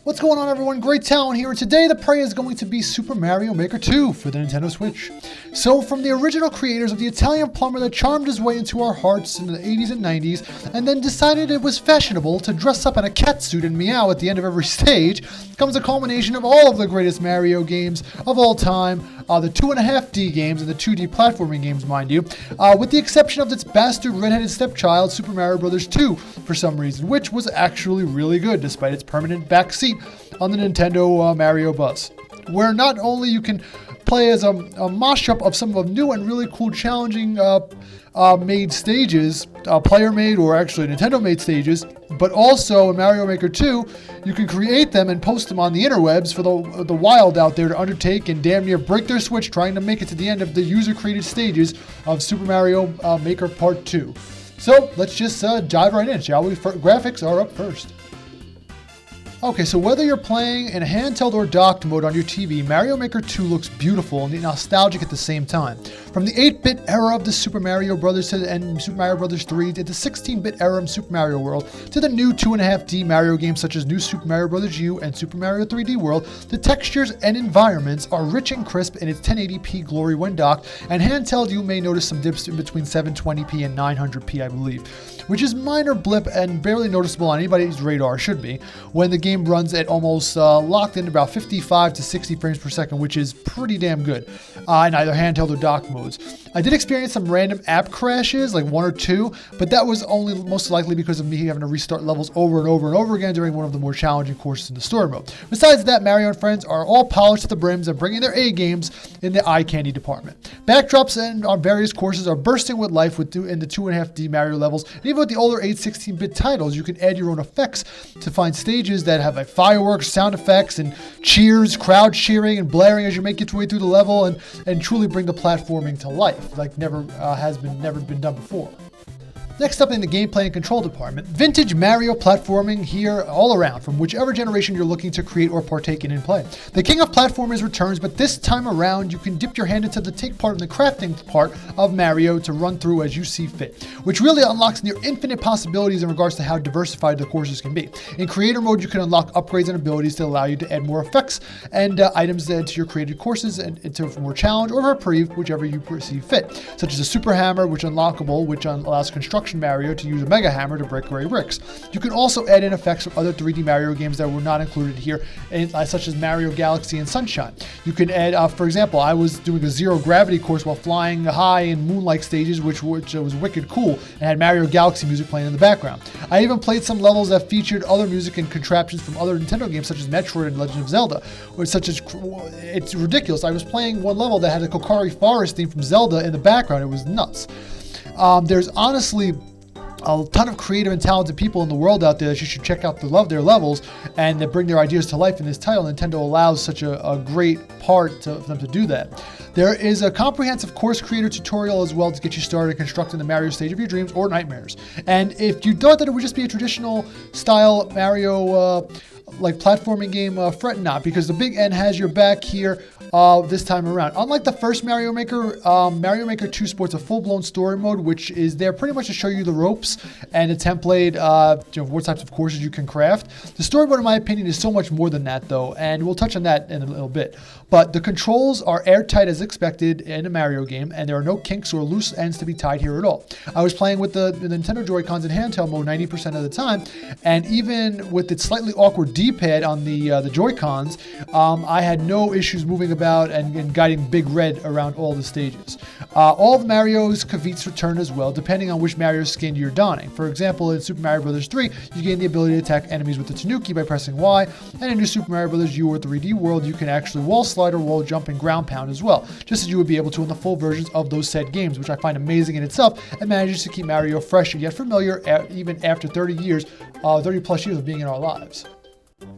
What's going on, everyone? Great Talon here, and today the prey is going to be Super Mario Maker 2 for the Nintendo Switch. So, from the original creators of the Italian plumber that charmed his way into our hearts in the 80s and 90s, and then decided it was fashionable to dress up in a cat suit and meow at the end of every stage, comes a culmination of all of the greatest Mario games of all time, the 2.5D games and the 2D platforming games, mind you, with the exception of its bastard redheaded stepchild, Super Mario Bros. 2, for some reason, which was actually really good despite its permanent backseat on the Nintendo Mario bus, where not only you can play as a mashup of some of new and really cool challenging made stages, player made or actually Nintendo made stages, but also in Mario Maker 2 you can create them and post them on the interwebs for the wild out there to undertake and damn near break their Switch trying to make it to the end of the user created stages of Super Mario Maker Part 2. So let's just dive right in, shall we? Graphics are up first. Okay, so whether you're playing in a handheld or docked mode on your TV, Mario Maker 2 looks beautiful and nostalgic at the same time. From the 8-bit era of the Super Mario Bros. And Super Mario Bros. 3 to the 16-bit era of Super Mario World to the new 2.5D Mario games such as New Super Mario Bros. U and Super Mario 3D World, the textures and environments are rich and crisp in its 1080p glory when docked, and handheld you may notice some dips in between 720p and 900p, I believe, which is minor blip and barely noticeable on anybody's radar, should be, when the game runs at almost locked in about 55 to 60 frames per second, which is pretty damn good in either handheld or dock modes. I did experience some random app crashes, like one or two, but that was only most likely because of me having to restart levels over and over and over again during one of the more challenging courses in the story mode. Besides that, Mario and friends are all polished to the brims and bringing their A games in the eye candy department. Backdrops and on various courses are bursting with life in the 2.5D Mario levels, and even with the older 16-bit titles, you can add your own effects to find stages that have like fireworks, sound effects, and cheers, crowd cheering and blaring as you make your way through the level, and truly bring the platforming to life like never been done before. Next up in the gameplay and control department, vintage Mario platforming here all around from whichever generation you're looking to create or partake in play. The king of platformers returns, but this time around you can dip your hand into the take part in the crafting part of Mario to run through as you see fit, which really unlocks near infinite possibilities in regards to how diversified the courses can be. In creator mode, you can unlock upgrades and abilities to allow you to add more effects and items to your created courses and into more challenge or reprieve, whichever you perceive fit, such as a super hammer, which unlockable, which allows construction Mario to use a Mega Hammer to break gray bricks. You can also add in effects from other 3D Mario games that were not included here, such as Mario Galaxy and Sunshine. You can add, for example, I was doing a zero gravity course while flying high in moon-like stages, which was wicked cool, and had Mario Galaxy music playing in the background. I even played some levels that featured other music and contraptions from other Nintendo games, such as Metroid and Legend of Zelda, it's ridiculous. I was playing one level that had a Kokiri Forest theme from Zelda in the background. It was nuts. There's honestly a ton of creative and talented people in the world out there that you should check out to love their levels and that bring their ideas to life in this title. Nintendo allows such a great part for them to do that. There is a comprehensive course creator tutorial as well to get you started constructing the Mario stage of your dreams or nightmares. And if you thought that it would just be a traditional style Mario like platforming game, fret not, because the Big N has your back here this time around. Unlike the first Mario Maker, Mario Maker 2 sports a full-blown story mode, which is there pretty much to show you the ropes and a template, what types of courses you can craft. The story mode, in my opinion, is so much more than that, though, and we'll touch on that in a little bit. But the controls are airtight as expected in a Mario game, and there are no kinks or loose ends to be tied here at all. I was playing with the Nintendo Joy-Cons in handheld mode 90% of the time, and even with its slightly awkward D-pad on the Joy-Cons, I had no issues moving about and guiding Big Red around all the stages. All of Mario's Kavits return as well, depending on which Mario skin you're donning. For example, in Super Mario Bros. 3, you gain the ability to attack enemies with the Tanuki by pressing Y, and in New Super Mario Bros. U or 3D World, you can actually wall slide or wall jump and ground pound as well, just as you would be able to in the full versions of those said games, which I find amazing in itself and manages to keep Mario fresh and yet familiar even after 30 plus years of being in our lives.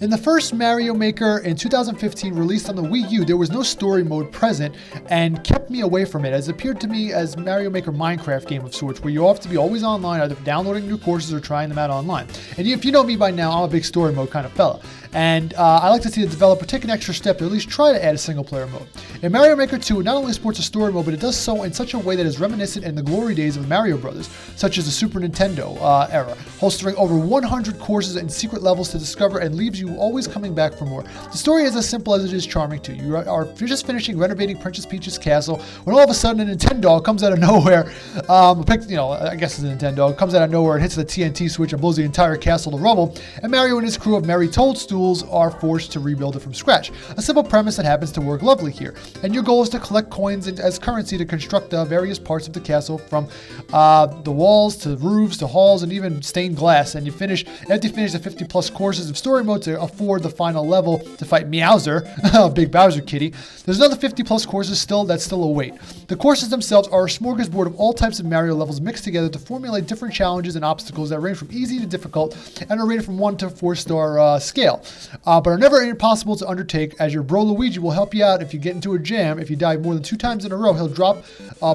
In the first Mario Maker in 2015 released on the Wii U, there was no story mode present and kept me away from it, as it appeared to me as Mario Maker Minecraft game of sorts, where you have to be always online, either downloading new courses or trying them out online. And if you know me by now, I'm a big story mode kind of fella. And I like to see the developer take an extra step to at least try to add a single-player mode. In Mario Maker 2, it not only sports a story mode, but it does so in such a way that is reminiscent in the glory days of Mario Brothers, such as the Super Nintendo era, holstering over 100 courses and secret levels to discover and leaves you always coming back for more. The story is as simple as it is charming too. You're just finishing renovating Princess Peach's castle when all of a sudden a Nintendo comes out of nowhere. I guess it's a Nintendo. Comes out of nowhere and hits the TNT switch and blows the entire castle to rubble. And Mario and his crew of merry toadstools are forced to rebuild it from scratch. A simple premise that happens to work lovely here. And your goal is to collect coins as currency to construct various parts of the castle, from the walls to roofs to halls and even stained glass. And after you finish the 50 plus courses of story mode to afford the final level to fight Meowser, Big Bowser Kitty, there's another 50 plus courses that still await. The courses themselves are a smorgasbord of all types of Mario levels mixed together to formulate different challenges and obstacles that range from easy to difficult and are rated from 1 to 4-star scale, but are never impossible to undertake, as your bro Luigi will help you out if you get into a jam. If you die more than 2 times in a row, he'll drop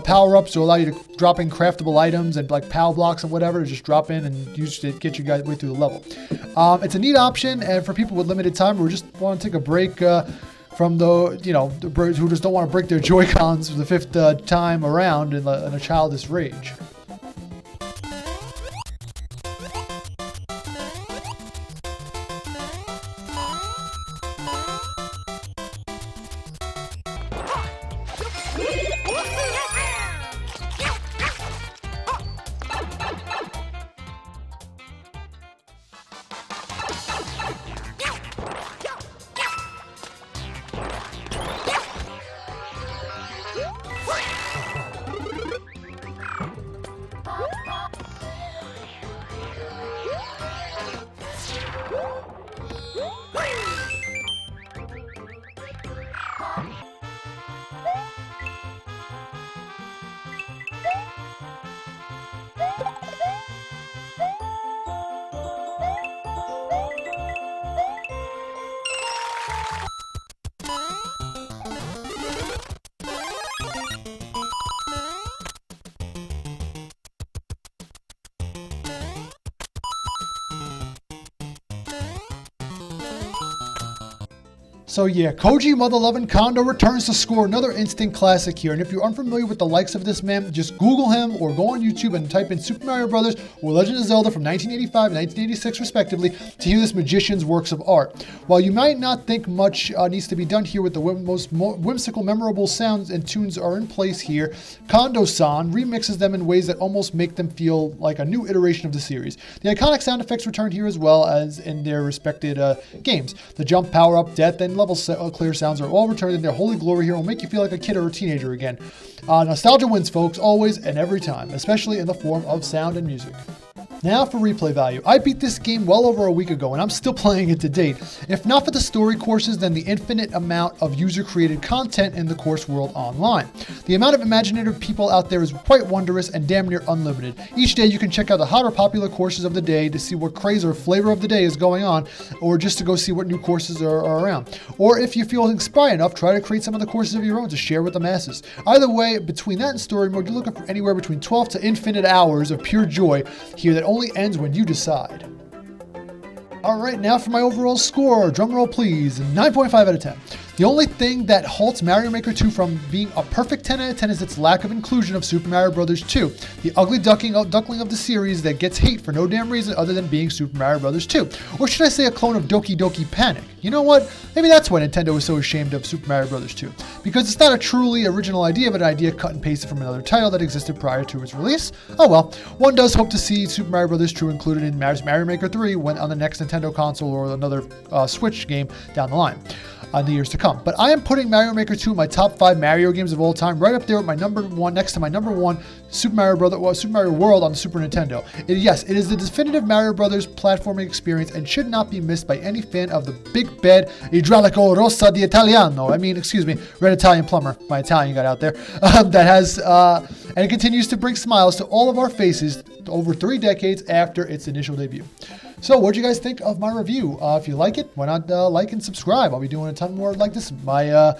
power-ups to allow you to drop in craftable items and like POW blocks and whatever to just drop in and use it to get you guys way through the level. It's a neat option, and for people with limited time who just want to take a break from the birds who just don't want to break their Joy-Cons for the 5th time around in a childish rage. So yeah, Koji Mother-Lovin' Kondo returns to score another instant classic here, and if you're unfamiliar with the likes of this man, just Google him or go on YouTube and type in Super Mario Brothers or Legend of Zelda from 1985 and 1986 respectively to hear this magician's works of art. While you might not think much needs to be done here with the most whimsical, memorable sounds and tunes are in place here, Kondo-san remixes them in ways that almost make them feel like a new iteration of the series. The iconic sound effects return here as well as in their respected games. The jump, power-up, death, and level clear sounds are all returned in their holy glory here and will make you feel like a kid or a teenager again. Nostalgia wins, folks, always and every time, especially in the form of sound and music. Now for replay value. I beat this game well over a week ago and I'm still playing it to date. If not for the story courses, then the infinite amount of user-created content in the course world online. The amount of imaginative people out there is quite wondrous and damn near unlimited. Each day you can check out the hot or popular courses of the day to see what craze or flavor of the day is going on, or just to go see what new courses are around. Or if you feel inspired enough, try to create some of the courses of your own to share with the masses. Either way, between that and story mode, you're looking for anywhere between 12 to infinite hours of pure joy here that only ends when you decide. Alright, now for my overall score. Drumroll please. 9.5 out of 10. The only thing that halts Mario Maker 2 from being a perfect 10 out of 10 is its lack of inclusion of Super Mario Bros. 2, the ugly duckling of the series that gets hate for no damn reason other than being Super Mario Bros. 2. Or should I say a clone of Doki Doki Panic? You know what? Maybe that's why Nintendo is so ashamed of Super Mario Bros. 2. Because it's not a truly original idea, but an idea cut and pasted from another title that existed prior to its release. Oh well, one does hope to see Super Mario Bros. 2 included in Mario Maker 3 when on the next Nintendo console or another Switch game down the line. In the years to come. But I am putting Mario Maker 2 in my top 5 Mario games of all time, right up there with my number 1, next to my number 1 Super Mario World on the Super Nintendo. Yes, it is the definitive Mario Brothers platforming experience and should not be missed by any fan of the big bad Idraulico Rossa di Italiano. Red Italian plumber. My Italian got out there. That has, and it continues to bring smiles to all of our faces over 3 decades after its initial debut. So, what do you guys think of my review? If you like it, why not like and subscribe? I'll be doing a ton more like this. My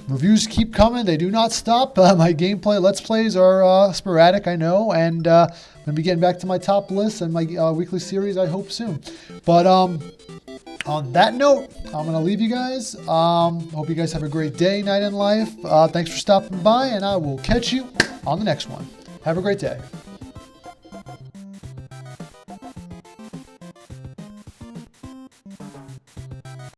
reviews keep coming. They do not stop. My gameplay Let's Plays are sporadic, I know. And I'm going to be getting back to my top list and my weekly series, I hope, soon. But On that note, I'm going to leave you guys. Hope you guys have a great day, night, and life. Thanks for stopping by, and I will catch you on the next one. Have a great day.